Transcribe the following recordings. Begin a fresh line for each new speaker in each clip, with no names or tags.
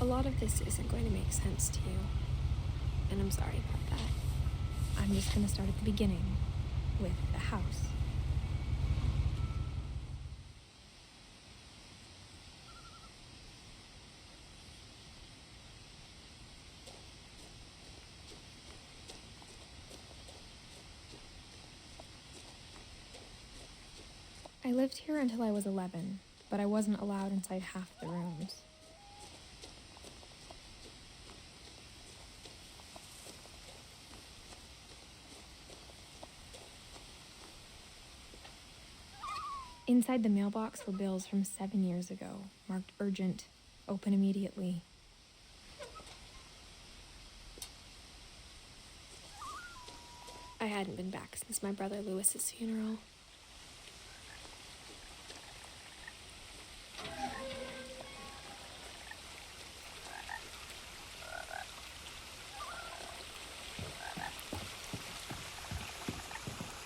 A lot of this isn't going to make sense to you, and I'm sorry about that. I'm just going to start at the beginning, with the house. I lived here until I was 11, but I wasn't allowed inside half the rooms. Inside the mailbox were bills from 7 years ago, marked urgent, open immediately. I hadn't been back since my brother Lewis's funeral.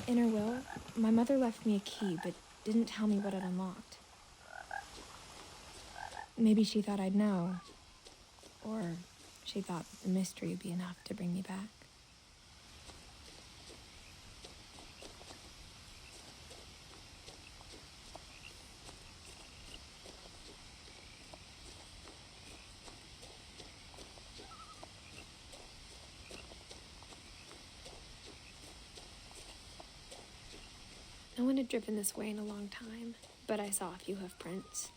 In her will, my mother left me a key, but didn't tell me what it unlocked. Maybe she thought I'd know, or she thought that the mystery would be enough to bring me back. No one had driven this way in a long time, but I saw a few hoof prints.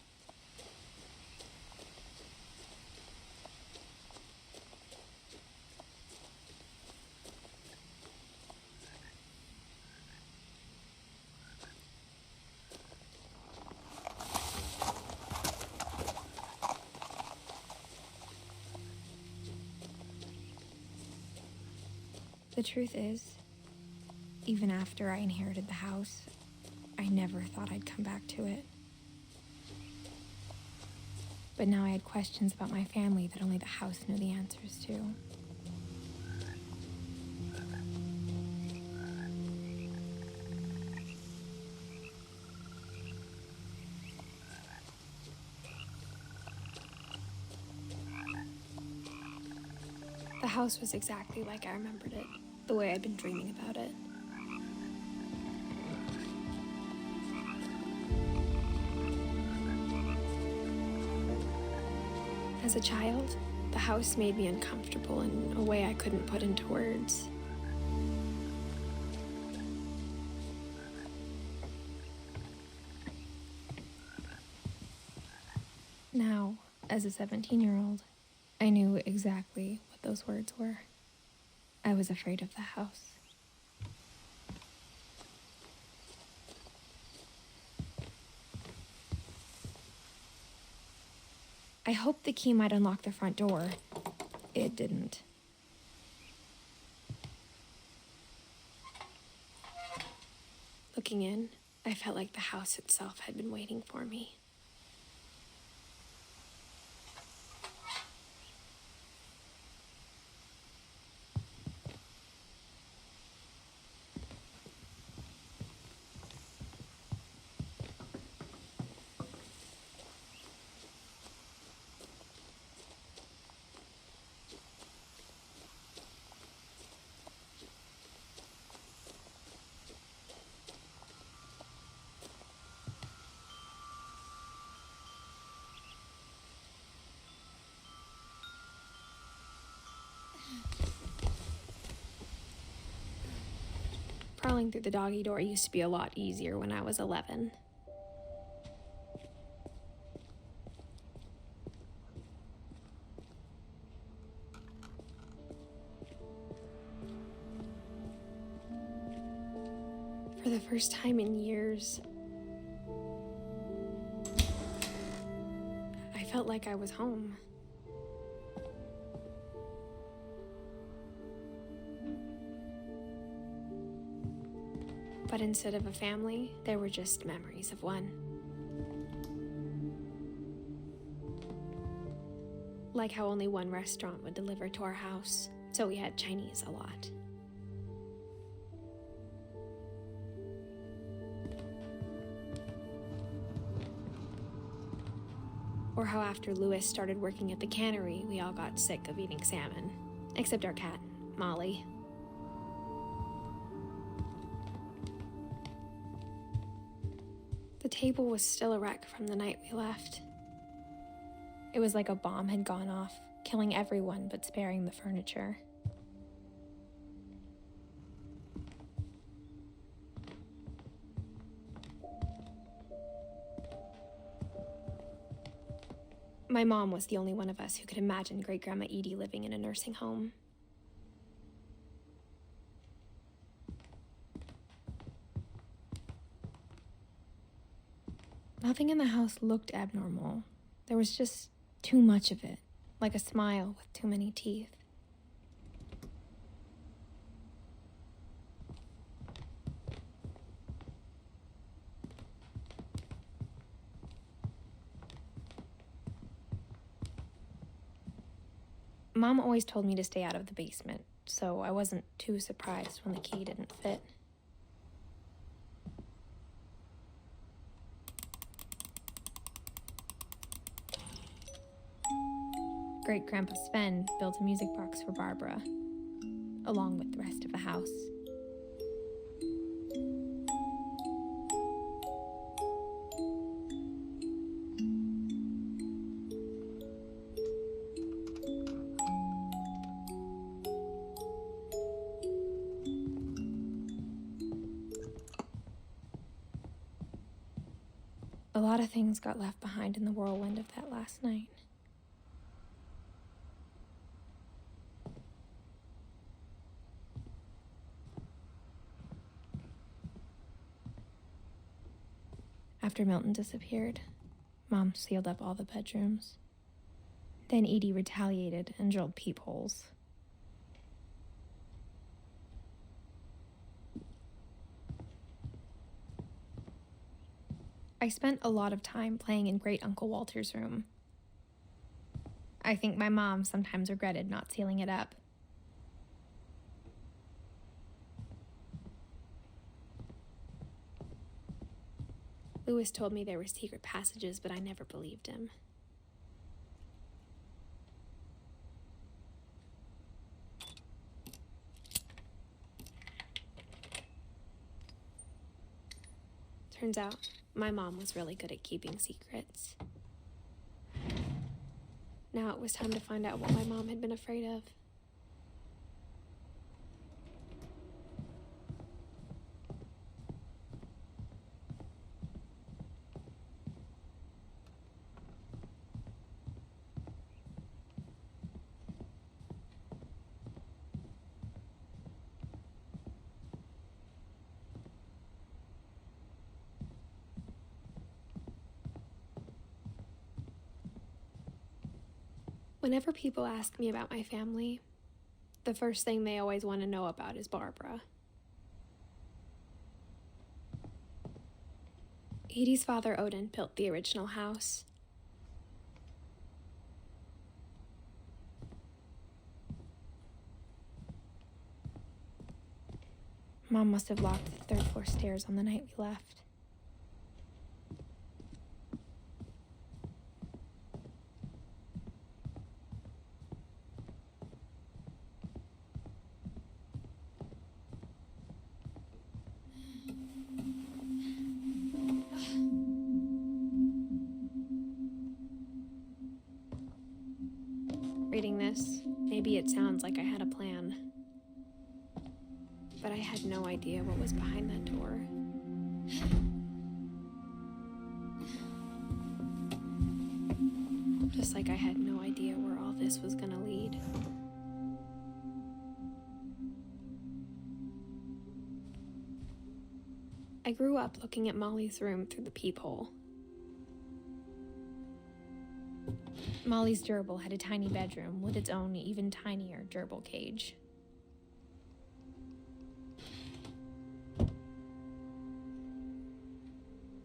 The truth is, even after I inherited the house, I never thought I'd come back to it. But now I had questions about my family that only the house knew the answers to. The house was exactly like I remembered it, the way I'd been dreaming about it. As a child, the house made me uncomfortable in a way I couldn't put into words. Now, as a 17-year-old, I knew exactly what those words were. I was afraid of the house. I hoped the key might unlock the front door. It didn't. Looking in, I felt like the house itself had been waiting for me. Crawling through the doggy door used to be a lot easier when I was 11. For the first time in years, I felt like I was home. But instead of a family, there were just memories of one. Like how only one restaurant would deliver to our house, so we had Chinese a lot. Or how after Louis started working at the cannery, we all got sick of eating salmon. Except our cat, Molly. The table was still a wreck from the night we left. It was like a bomb had gone off, killing everyone but sparing the furniture. My mom was the only one of us who could imagine Great-Grandma Edie living in a nursing home. Nothing in the house looked abnormal. There was just too much of it, like a smile with too many teeth. Mom always told me to stay out of the basement, so I wasn't too surprised when the key didn't fit. Great-Grandpa Sven built a music box for Barbara, along with the rest of the house. A lot of things got left behind in the whirlwind of that last night. After Milton disappeared, Mom sealed up all the bedrooms. Then Edie retaliated and drilled peepholes. I spent a lot of time playing in Great Uncle Walter's room. I think my mom sometimes regretted not sealing it up. Louis told me there were secret passages, but I never believed him. Turns out, my mom was really good at keeping secrets. Now it was time to find out what my mom had been afraid of. Whenever people ask me about my family, the first thing they always want to know about is Barbara. Edie's father, Odin, built the original house. Mom must have locked the third floor stairs on the night we left. Reading this, maybe it sounds like I had a plan. But I had no idea what was behind that door. Just like I had no idea where all this was gonna lead. I grew up looking at Molly's room through the peephole. Molly's gerbil had a tiny bedroom with its own even tinier gerbil cage.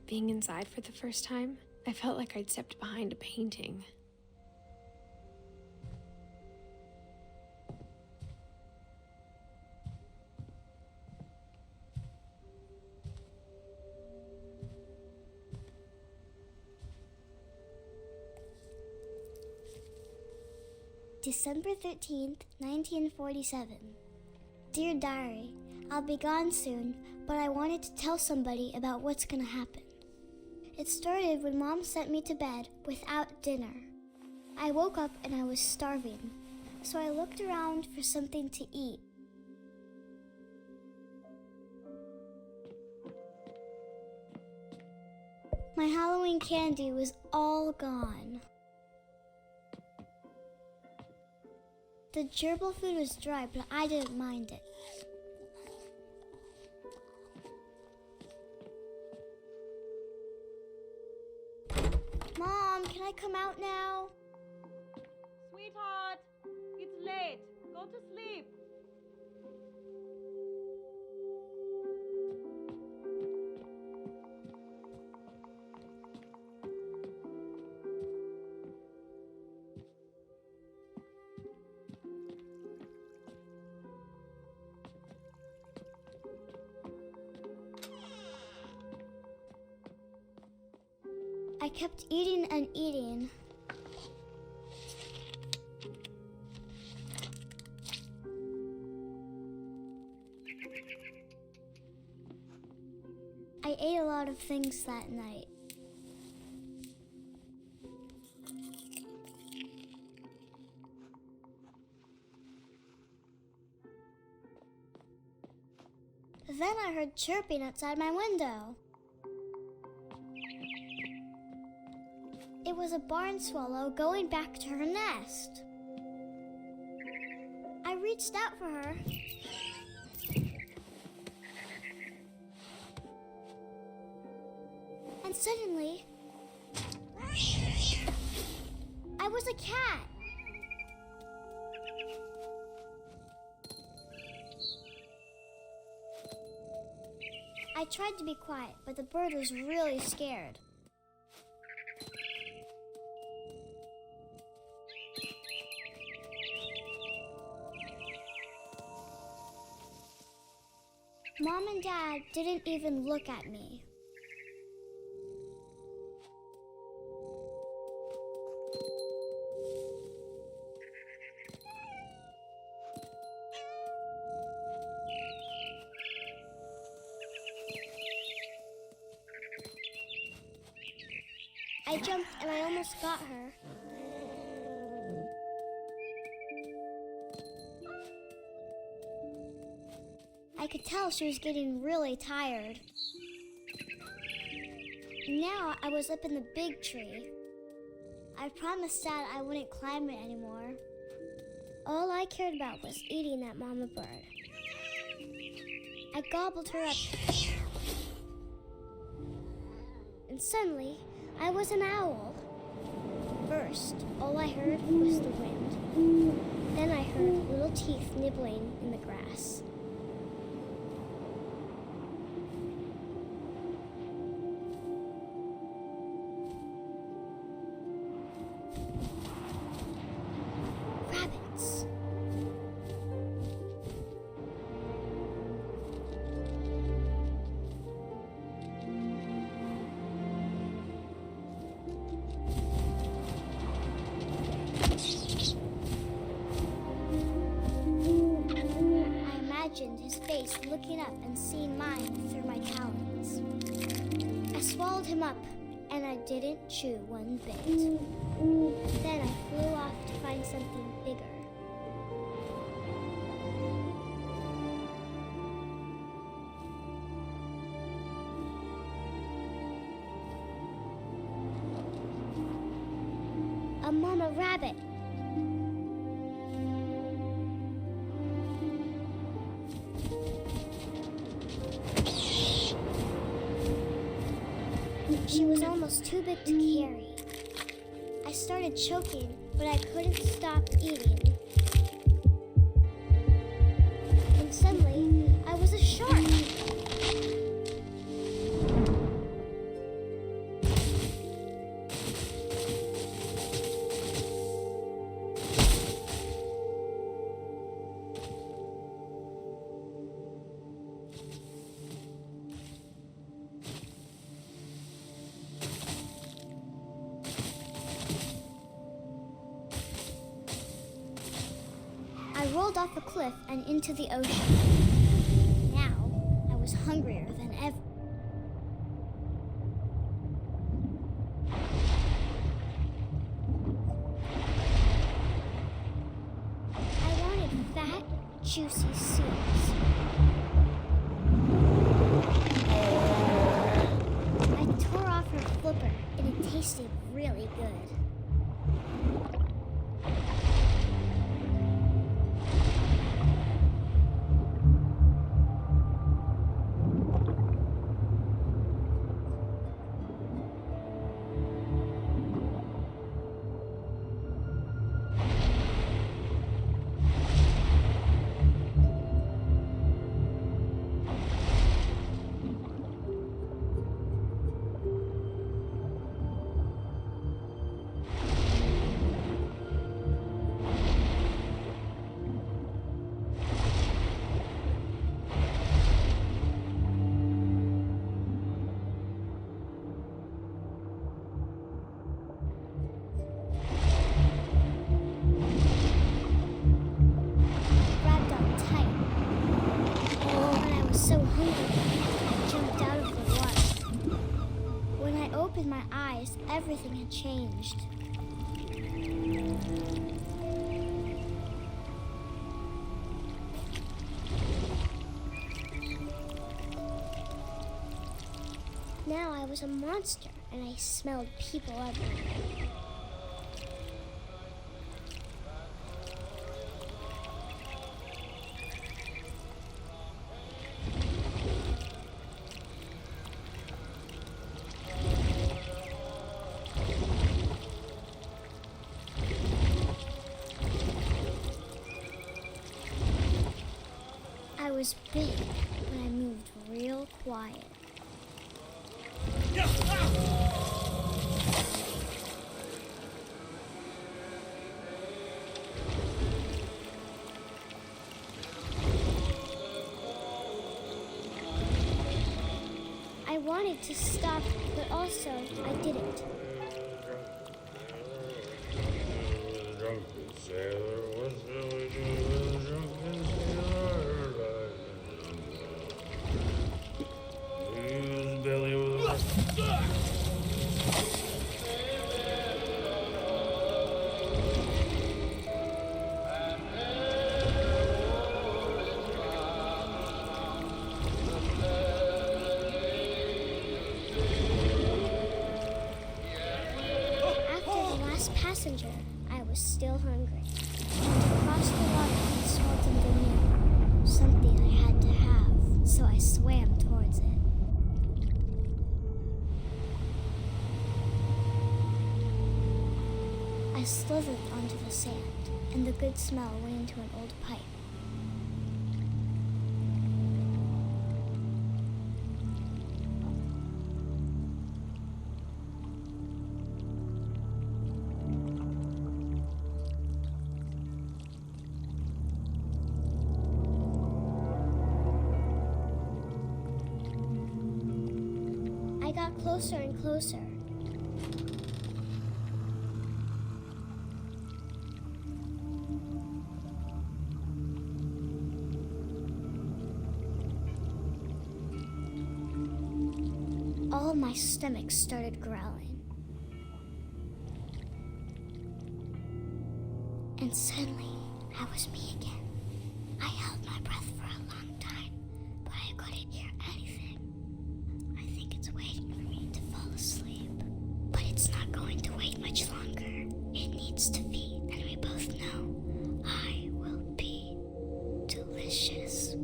Being inside for the first time, I felt like I'd stepped behind a painting.
December 13th, 1947. Dear Diary, I'll be gone soon, but I wanted to tell somebody about what's gonna happen. It started when Mom sent me to bed without dinner. I woke up and I was starving, so I looked around for something to eat. My Halloween candy was all gone. The gerbil food was dry, but I didn't mind it. Mom, can I come out now?
Sweetheart, it's late. Go to sleep.
I kept eating and eating. I ate a lot of things that night. Then I heard chirping outside my window. It was a barn swallow going back to her nest. I reached out for her. And suddenly, I was a cat. I tried to be quiet, but the bird was really scared. Mom and Dad didn't even look at me. I jumped and I almost got her. I could tell she was getting really tired. Now I was up in the big tree. I promised Dad I wouldn't climb it anymore. All I cared about was eating that mama bird. I gobbled her up. And suddenly, I was an owl. First, all I heard was the wind. Then I heard little teeth nibbling in the grass. Rabbits. I imagined his face looking up and seeing mine through my talons. I swallowed him up, and I didn't chew one bit. Then I flew off to find something bigger. A mama rabbit. She was almost too big to carry. I started choking, but I couldn't stop eating. And suddenly, I was a shark. I rolled off a cliff and into the ocean. Now, I was hungrier than ever. I wanted fat, juicy seals. I tore off her flipper, and it tasted really good. Everything had changed. Now I was a monster, and I smelled people everywhere. I was big, but I moved real quiet. I wanted to stop, but also I didn't. Passenger, I was still hungry. Across the water, I saw something new. Something I had to have, so I swam towards it. I slithered onto the sand, and the good smell went into an old pipe. I got closer and closer. All my stomach started growling. And suddenly, I was me again. I held my breath for a long time, but I couldn't hear anything. I think it's waiting for me to fall asleep. But it's not going to wait much longer. It needs to feed, and we both know I will be delicious.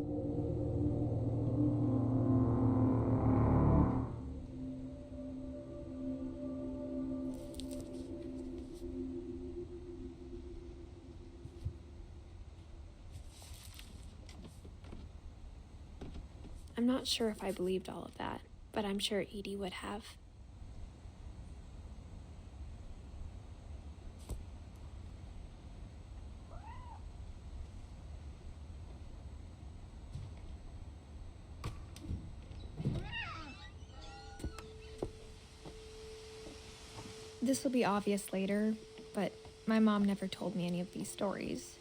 I'm not sure if I believed all of that, but I'm sure Edie would have. This will be obvious later, but my mom never told me any of these stories.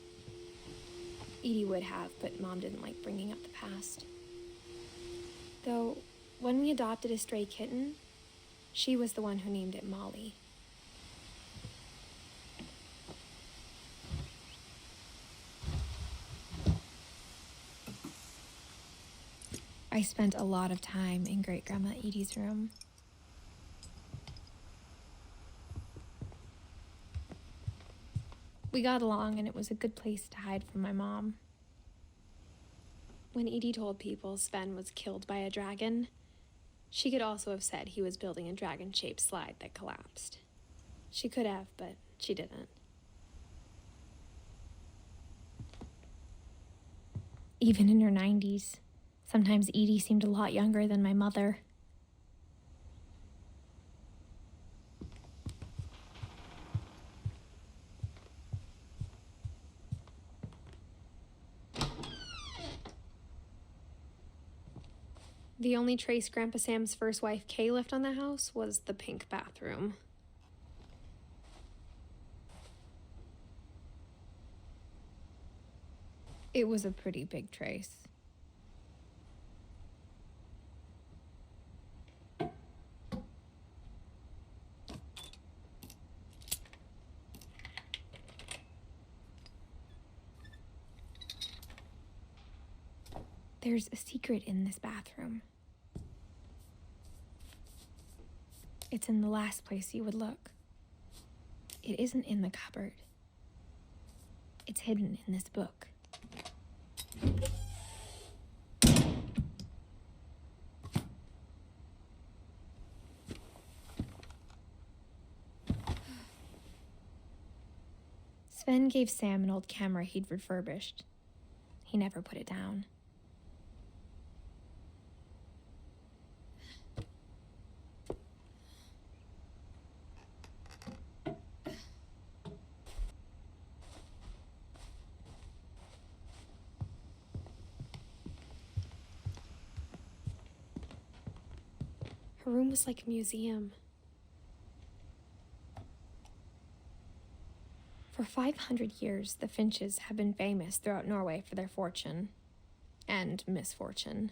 Edie would have, but Mom didn't like bringing up the past. Though, when we adopted a stray kitten, she was the one who named it Molly. I spent a lot of time in Great-Grandma Edie's room. We got along, and it was a good place to hide from my mom. When Edie told people Sven was killed by a dragon, she could also have said he was building a dragon-shaped slide that collapsed. She could have, but she didn't. Even in her 90s, sometimes Edie seemed a lot younger than my mother. The only trace Grandpa Sam's first wife, Kay, left on the house was the pink bathroom. It was a pretty big trace. There's a secret in this bathroom. It's in the last place you would look. It isn't in the cupboard. It's hidden in this book. Sven gave Sam an old camera he'd refurbished. He never put it down. Her room was like a museum. For 500 years, the Finches have been famous throughout Norway for their fortune and misfortune.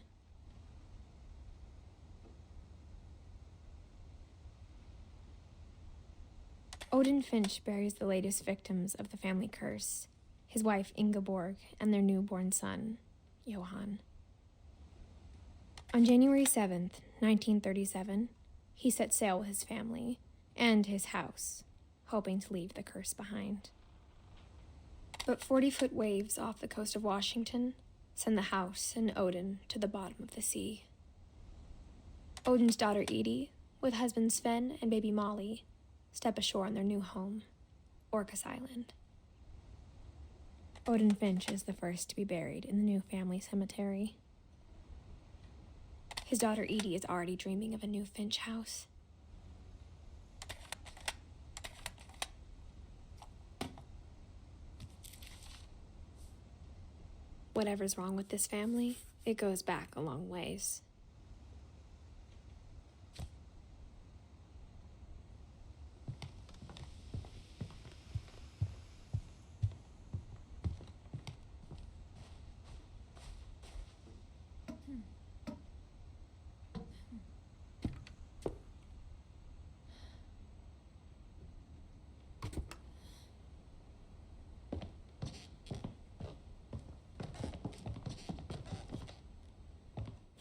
Odin Finch buries the latest victims of the family curse, his wife Ingeborg and their newborn son, Johan. On January 7th, 1937, he set sail with his family and his house, hoping to leave the curse behind. But 40-foot waves off the coast of Washington send the house and Odin to the bottom of the sea. Odin's daughter Edie, with husband Sven and baby Molly, step ashore on their new home, Orcas Island. Odin Finch is the first to be buried in the new family cemetery. His daughter Edie is already dreaming of a new Finch house. Whatever's wrong with this family, it goes back a long ways.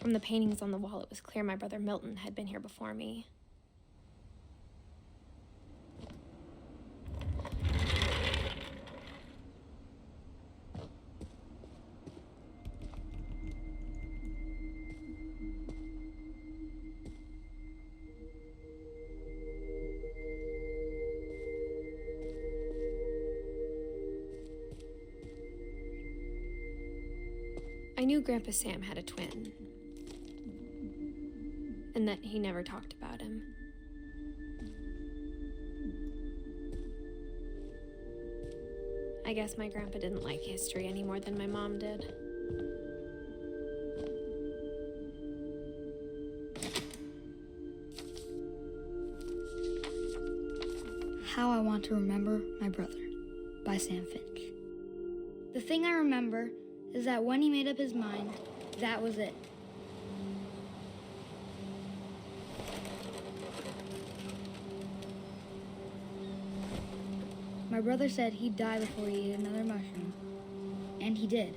From the paintings on the wall, it was clear my brother Milton had been here before me. I knew Grandpa Sam had a twin, and that he never talked about him. I guess my grandpa didn't like history any more than my mom did.
How I Want to Remember My Brother by Sam Finch. The thing I remember is that when he made up his mind, that was it. My brother said he'd die before he ate another mushroom, and he did.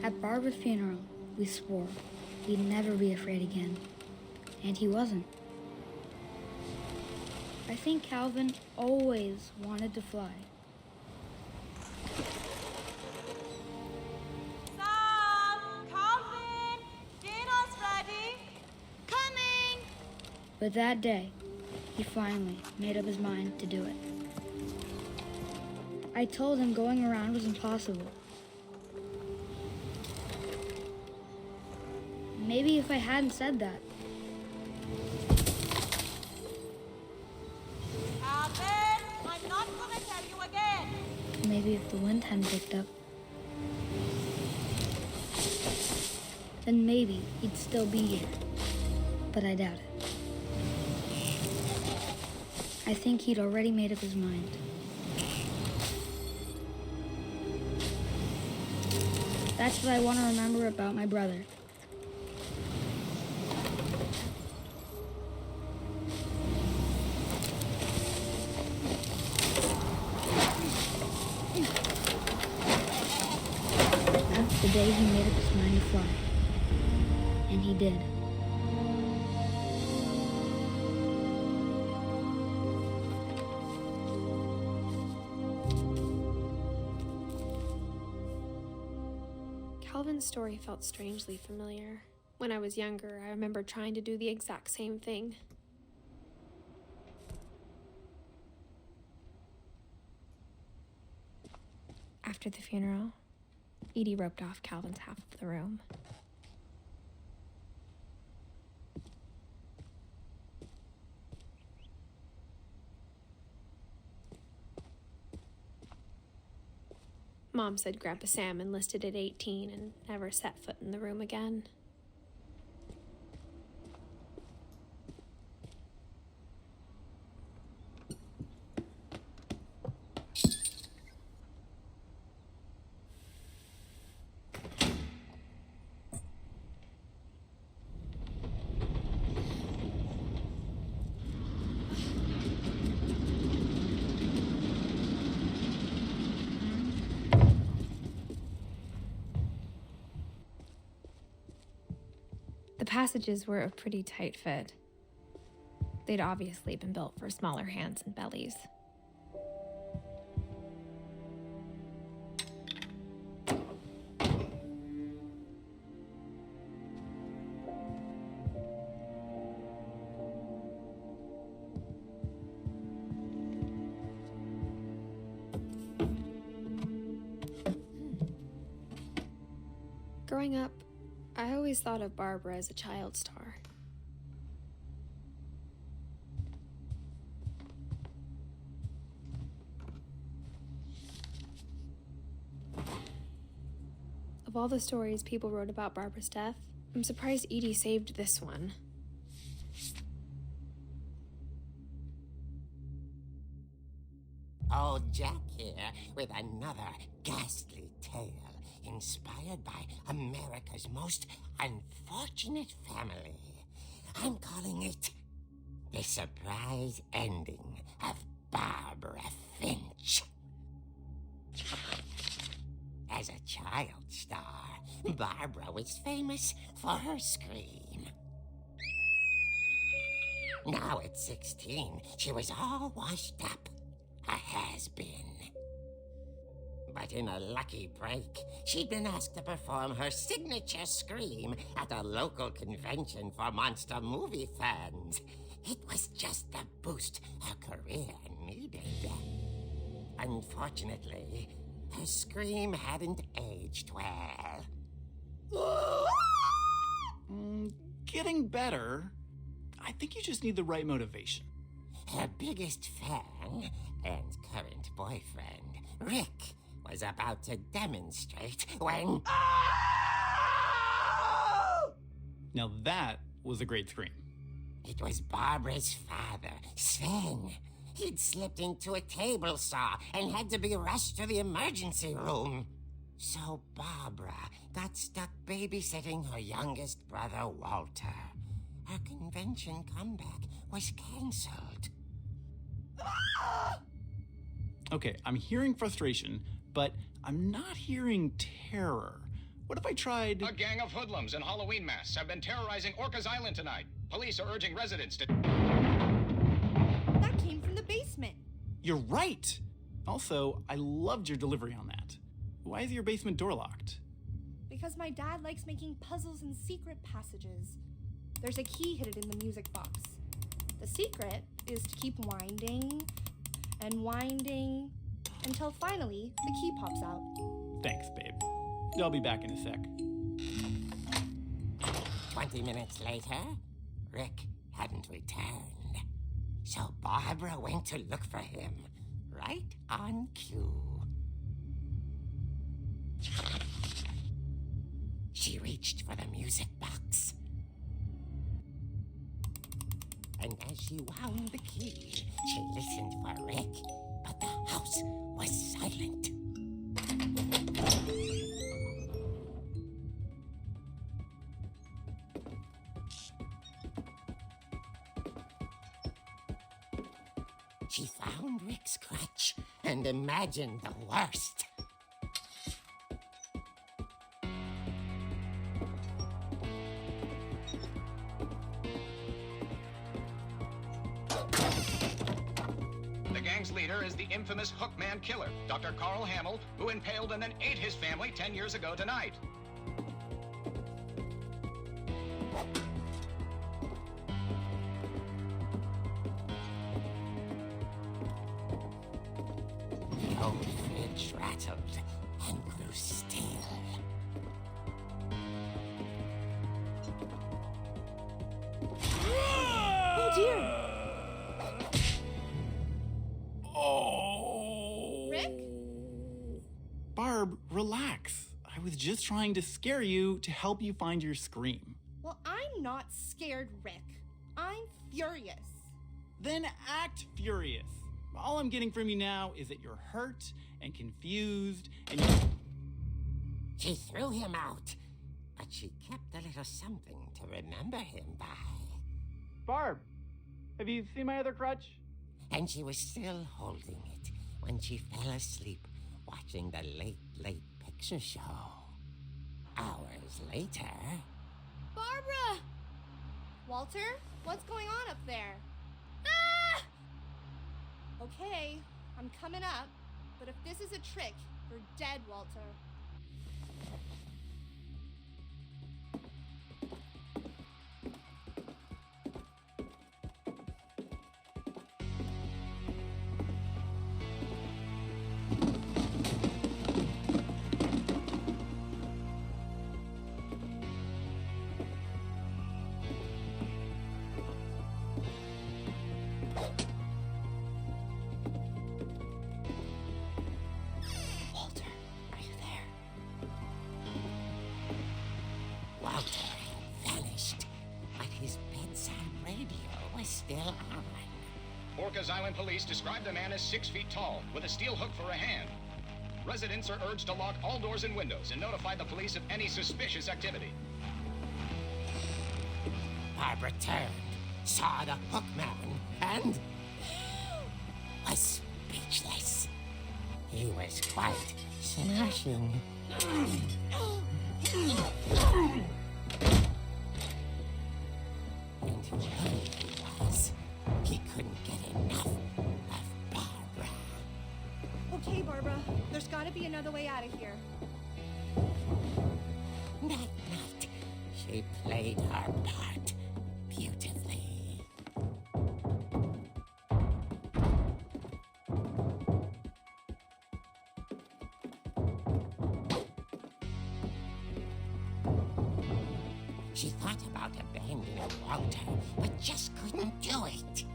At Barbara's funeral, we swore we'd never be afraid again, and he wasn't. I think Calvin always wanted to fly.
Sam! Calvin! Dinner's ready!
Coming!
But that day, he finally made up his mind to do it. I told him going around was impossible. Maybe if I hadn't said that.
Calvin! I'm not gonna tell you again!
Maybe if the wind hadn't picked up. Then maybe he'd still be here. But I doubt it. I think he'd already made up his mind. That's what I want to remember about my brother. That's the day he made up his mind to fly. And he did.
Calvin's story felt strangely familiar. When I was younger, I remember trying to do the exact same thing. After the funeral, Edie roped off Calvin's half of the room. Mom said Grandpa Sam enlisted at 18 and never set foot in the room again. The passages were a pretty tight fit. They'd obviously been built for smaller hands and bellies. Growing up, I always thought of Barbara as a child star. Of all the stories people wrote about Barbara's death, I'm surprised Edie saved this one.
Old Jack here with another ghastly tale inspired by America's most unfortunate family. I'm calling it The Surprise Ending of Barbara Finch. As a child star, Barbara was famous for her scream. Now at 16, she was all washed up, a has-been. But in a lucky break, she'd been asked to perform her signature scream at a local convention for monster movie fans. It was just the boost her career needed. Unfortunately, her scream hadn't aged well.
Getting better. I think you just need the right motivation.
Her biggest fan and current boyfriend, Rick, was about to demonstrate when...
Now that was a great scream.
It was Barbara's father, Sven. He'd slipped into a table saw and had to be rushed to the emergency room. So Barbara got stuck babysitting her youngest brother, Walter. Her convention comeback was cancelled.
Okay, I'm hearing frustration, but I'm not hearing terror. What if I tried...
A gang of hoodlums in Halloween masks have been terrorizing Orcas Island tonight. Police are urging residents to...
That came from the basement.
You're right! Also, I loved your delivery on that. Why is your basement door locked?
Because my dad likes making puzzles and secret passages. There's a key hidden in the music box. The secret is to keep winding and winding until finally the key pops out.
Thanks, babe. I'll be back in a sec.
20 minutes later, Rick hadn't returned. So Barbara went to look for him, right on cue. She reached for the music box. And as she wound the key, she listened for Rick, but the house was silent. She found Rick's crutch and imagined the worst.
The gang's leader is the infamous Hookman killer, Dr. Carl Hamill, who impaled and then ate his family 10 years ago tonight.
The old fridge rattled and grew still.
Oh dear!
Oh!
Rick?
Barb, relax. I was just trying to scare you to help you find your scream.
Well, I'm not scared, Rick. I'm furious.
Then act furious. All I'm getting from you now is that you're hurt and confused and you...
She threw him out, but she kept a little something to remember him by.
Barb, have you seen my other crutch?
And she was still holding it when she fell asleep watching the late picture show. Hours later...
Barbara! Walter, what's going on up there? Ah! Okay, I'm coming up, but if this is a trick, you're dead, Walter. Walter, are you there?
Walter had vanished, but his bedside radio was still on.
Orcas Island police describe the man as 6 feet tall, with a steel hook for a hand. Residents are urged to lock all doors and windows and notify the police of any suspicious activity.
Barbara turned, saw the hook man, and was speechless. He was quite smashing. And whoever he was, he couldn't get enough of Barbara.
Okay, Barbara, there's gotta be another way out of here.
That night, she played her part beautifully. She thought about abandoning Walter, but just couldn't do it.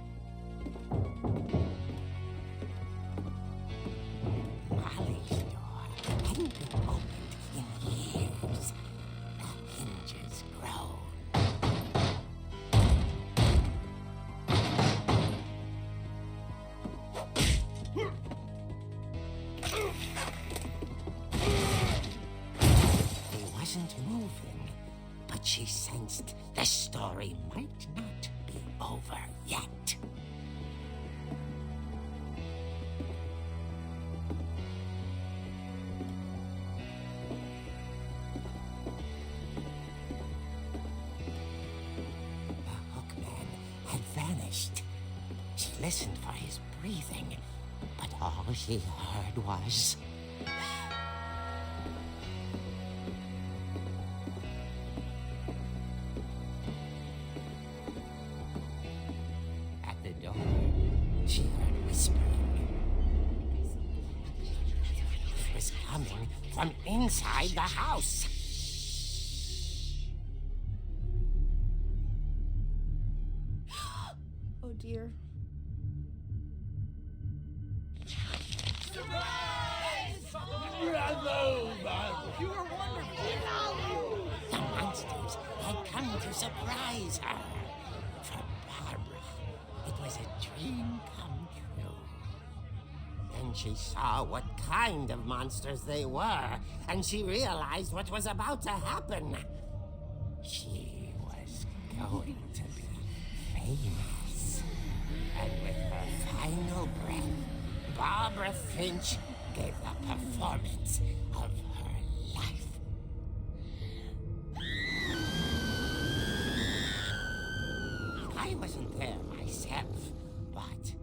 Molly's door hadn't been opened in years. The hinges groaned. wasn't moving, but she sensed the story might not be over yet. Vanished. She listened for his breathing, but all she heard was... At the door, she heard whispering. It was coming from inside the house.
Oh dear.
The monsters had come to surprise her. For Barbara, it was a dream come true. Then she saw what kind of monsters they were, and she realized what was about to happen. She was going to be famous. And with her final breath, Barbara Finch gave the performance of her life. I wasn't there myself, but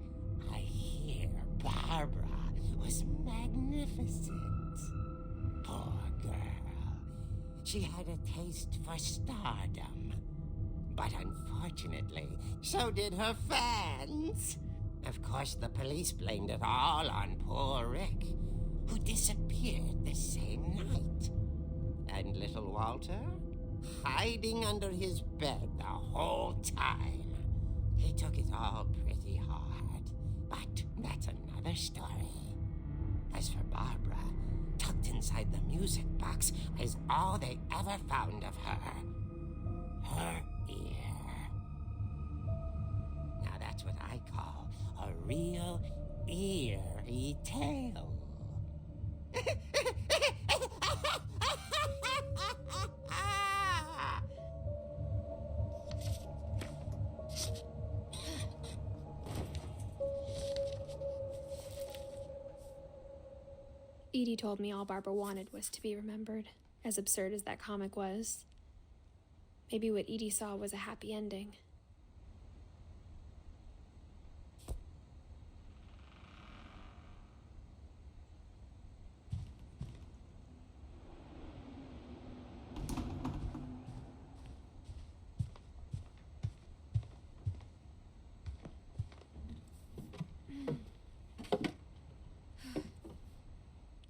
I hear Barbara was magnificent. Poor girl. She had a taste for stardom. But unfortunately, so did her fans. Of course, the police blamed it all on poor Rick, who disappeared the same night. And little Walter, hiding under his bed the whole time. He took it all pretty hard, but that's another story. As for Barbara, tucked inside the music box is all they ever found of her. Her ear. Now that's what I call a real eerie tale.
Edie told me all Barbara wanted was to be remembered, as absurd as that comic was. Maybe what Edie saw was a happy ending.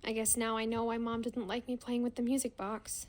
I guess now I know why Mom didn't like me playing with the music box.